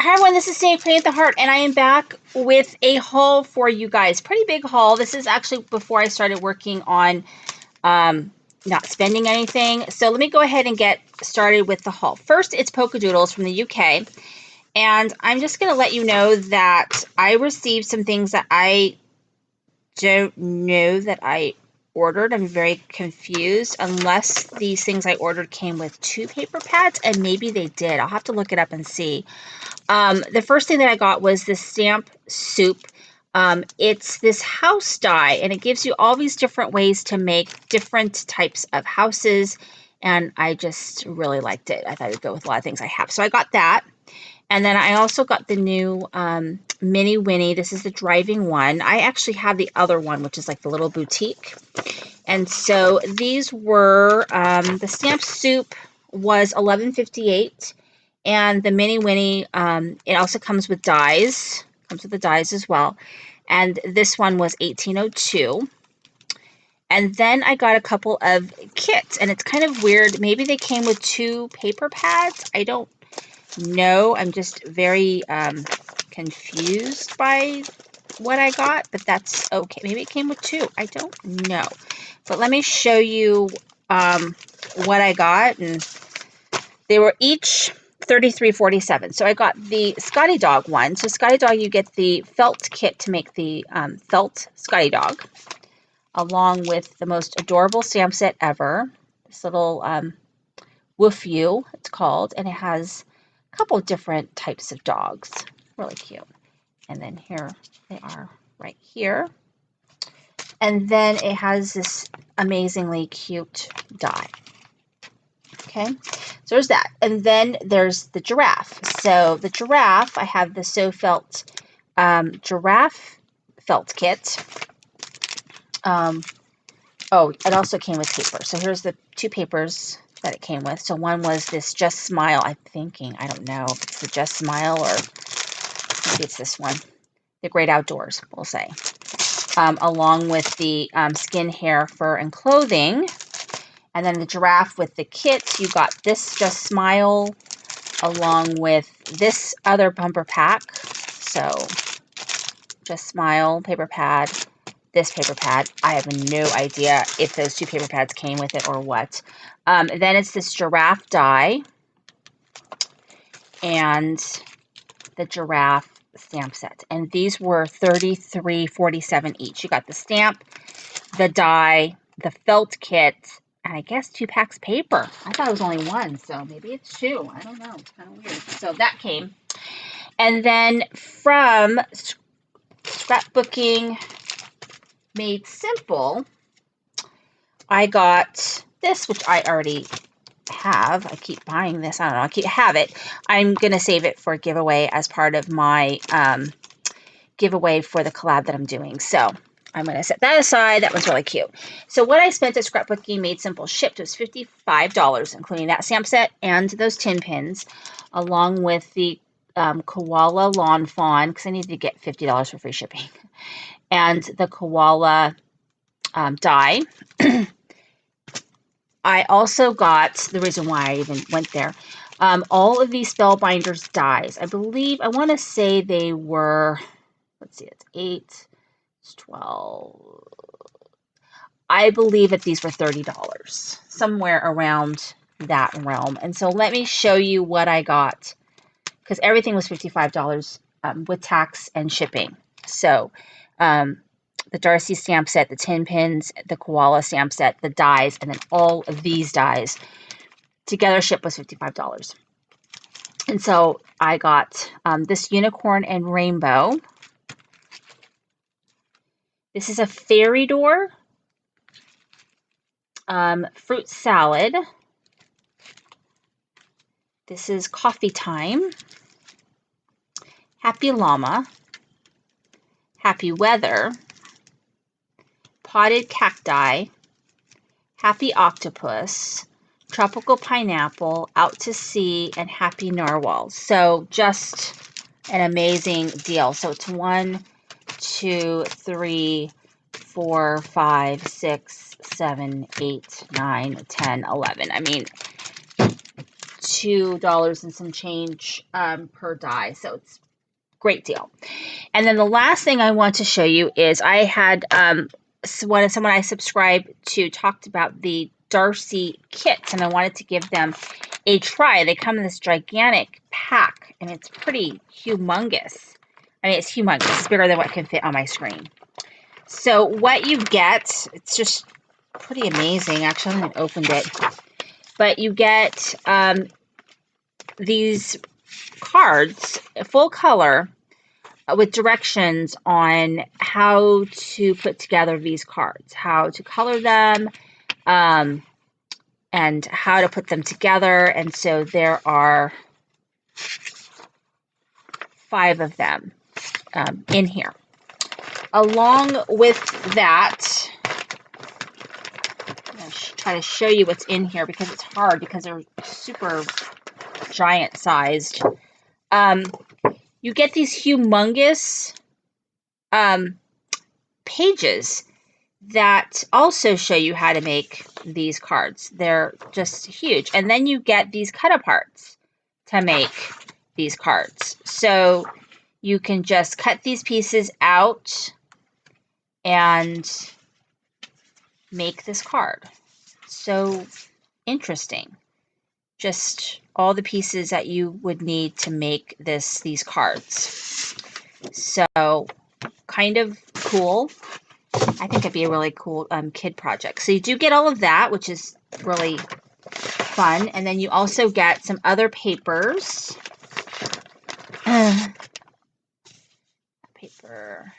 Hi everyone, this is Snake Paint the Heart, and I am back with a haul for you guys. Pretty big haul. This is actually before I started working on not spending anything. So let me go ahead and get started with the haul. First, it's Polka Doodles from the UK, and I'm just going to let you know that I received some things that I don't know that I ordered. I'm very confused, unless these things I ordered came with 2 paper pads, and maybe they did. I'll have to look it up and see. The first thing that I got was this stamp soup. It's this house die, and it gives you all these different ways to make different types of houses, and I just really liked it. I thought it would go with a lot of things I have. So I got that. And then I also got the new Mini Winnie. This is the driving one. I actually have the other one, which is like the little boutique. And so these were, the stamp soup was $11.58. And the Mini Winnie, it also comes with dies. Comes with the dies as well. And this one was $18.02. And then I got a couple of kits. And it's kind of weird. Maybe they came with 2 paper pads. I don't know. I'm just very confused by what I got. But that's okay. Maybe it came with 2. I don't know. But let me show you what I got. And they were each $33.47. So I got the Scotty Dog one. So Scotty Dog, you get the felt kit to make the felt Scotty Dog, along with the most adorable stamp set ever. This little Woof You, it's called, and it has a couple of different types of dogs. Really cute. And then here they are right here. And then it has this amazingly cute die. Okay, so there's that. And then there's the giraffe. So the giraffe, I have the So Felt giraffe felt kit. Oh, it also came with paper. So here's the 2 papers that it came with. So one was this Just Smile. I'm thinking, I don't know if it's the Just Smile or maybe it's this one. The Great Outdoors, we'll say. Along with the skin, hair, fur, and clothing. And then the giraffe with the kit, you got this Just Smile along with this other bumper pack. So Just Smile, paper pad, this paper pad. I have no idea if those 2 paper pads came with it or what. Then it's this giraffe die and the giraffe stamp set. And these were $33.47 each. You got the stamp, the die, the felt kit, and I guess 2 packs paper. I thought it was only 1, so maybe it's 2. I don't know. It's kind of weird. So that came. And then from Scrapbooking Made Simple, I got this, which I already have. I keep buying this. I don't know. I have it. I'm going to save it for a giveaway as part of my giveaway for the collab that I'm doing. So I'm going to set that aside. That was really cute. So what I spent at Scrapbooking Made Simple shipped was $55, including that stamp set and those tin pins, along with the koala lawn fawn, because I needed to get $50 for free shipping, and the koala die. I also got, the reason why I even went there, all of these Spellbinders dies. I believe, I want to say they were, let's see, it's 8, it's 12. I believe that these were $30, somewhere around that realm. And so let me show you what I got, because everything was $55 with tax and shipping. So the Darcie stamp set, the tin pins, the koala stamp set, the dies, and then all of these dies together shipped was $55. And so I got this unicorn and rainbow. This is a fairy door, fruit salad. This is coffee time, happy llama, happy weather, potted cacti, happy octopus, tropical pineapple, out to sea, and happy narwhal. So just an amazing deal. So it's 1, 2, 3, 4, 5, 6, 7, 8, 9, 10, 11. I mean, $2 and some change per die. So it's great deal. And then the last thing I want to show you is I had someone I subscribed to talked about the Darcie kits, and I wanted to give them a try. They come in this gigantic pack, and it's pretty humongous. I mean, it's humongous. It's bigger than what can fit on my screen. So what you get, it's just pretty amazing. Actually, I haven't opened it. But you get these cards, full color, with directions on how to put together these cards, how to color them, and how to put them together. And so there are 5 of them in here. Along with that, I'm going to try to show you what's in here because it's hard because they're super giant sized. You get these humongous pages that also show you how to make these cards. They're just huge. And then you get these cut-aparts to make these cards. So you can just cut these pieces out and make this card. So interesting. Just all the pieces that you would need to make these cards. So kind of cool. I think it'd be a really cool kid project. So you do get all of that, which is really fun. And then you also get some other papers. Paper.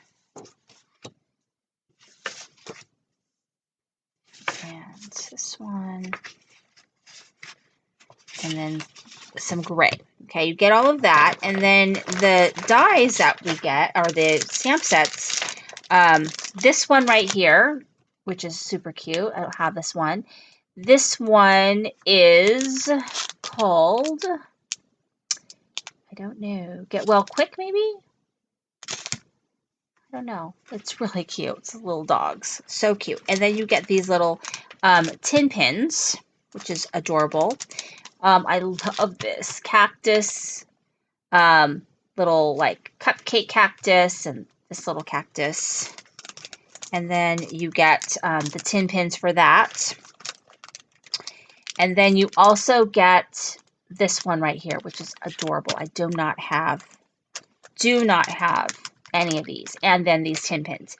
And this one. And then some gray. Okay, you get all of that. And then the dies that we get are the stamp sets. This one right here, which is super cute. I don't have this one. This one is called, I don't know, Get Well Quick maybe? I don't know. It's really cute. It's little dogs. So cute. And then you get these little tin pins, which is adorable. I love this cactus, little like cupcake cactus, and this little cactus. And then you get the tin pins for that. And then you also get this one right here, which is adorable. I do not have any of these. And then these tin pins.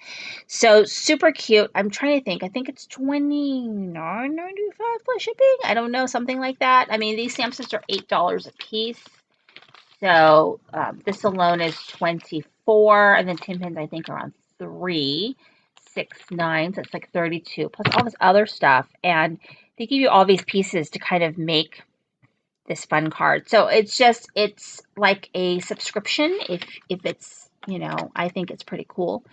So super cute. I'm trying to think. I think it's $29.95 plus shipping. I don't know, something like that. I mean, these stamp sets are $8 a piece. So this alone is $24, and then tin pins I think are around $3, $6, $9, so it's like $32, plus all this other stuff. And they give you all these pieces to kind of make this fun card. So it's like a subscription if it's, you know, I think it's pretty cool.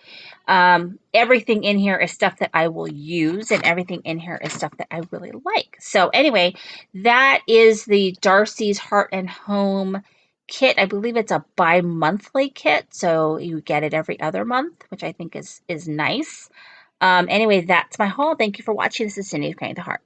Everything in here is stuff that I will use, and everything in here is stuff that I really like. So anyway, that is the Darcie's Heart and Home kit. I believe it's a bi-monthly kit, so you get it every other month, which I think is nice. Anyway, that's my haul. Thank you for watching. This is Cindy of Creating the Heart.